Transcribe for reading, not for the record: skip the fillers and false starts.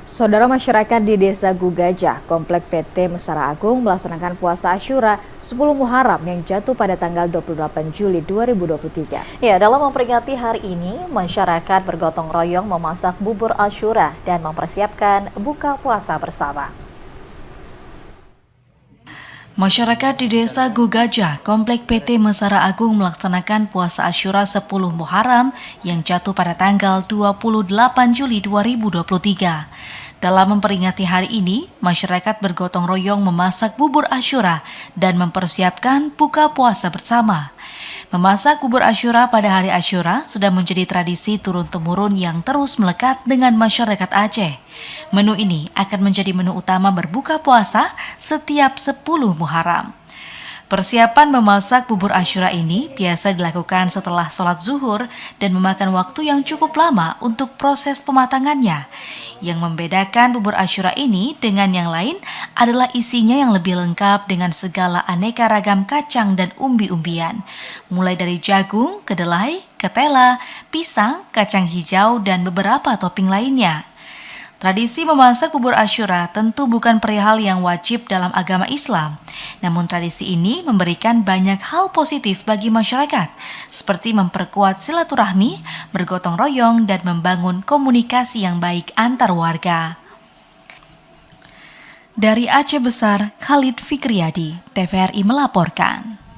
Saudara masyarakat di Desa Gugajah, Komplek PT Mesara Agung melaksanakan puasa Asyura 10 Muharram yang jatuh pada tanggal 28 Juli 2023. Ya, dalam memperingati hari ini, masyarakat bergotong royong memasak bubur Asyura dan mempersiapkan buka puasa bersama. Masyarakat di Desa Gugajah, Komplek PT Mesara Agung melaksanakan puasa Asyura 10 Muharram yang jatuh pada tanggal 28 Juli 2023. Dalam memperingati hari ini, masyarakat bergotong royong memasak bubur Asyura dan mempersiapkan buka puasa bersama. Memasak bubur Asyura pada hari Asyura sudah menjadi tradisi turun-temurun yang terus melekat dengan masyarakat Aceh. Menu ini akan menjadi menu utama berbuka puasa setiap 10 Muharram. Persiapan memasak bubur Asyura ini biasa dilakukan setelah sholat zuhur dan memakan waktu yang cukup lama untuk proses pematangannya. Yang membedakan bubur Asyura ini dengan yang lain adalah isinya yang lebih lengkap dengan segala aneka ragam kacang dan umbi-umbian. Mulai dari jagung, kedelai, ketela, pisang, kacang hijau, dan beberapa topping lainnya. Tradisi memasak bubur Asyura tentu bukan perihal yang wajib dalam agama Islam. Namun tradisi ini memberikan banyak hal positif bagi masyarakat, seperti memperkuat silaturahmi, bergotong royong, dan membangun komunikasi yang baik antar warga. Dari Aceh Besar, Khalid Fikriyadi, TVRI melaporkan.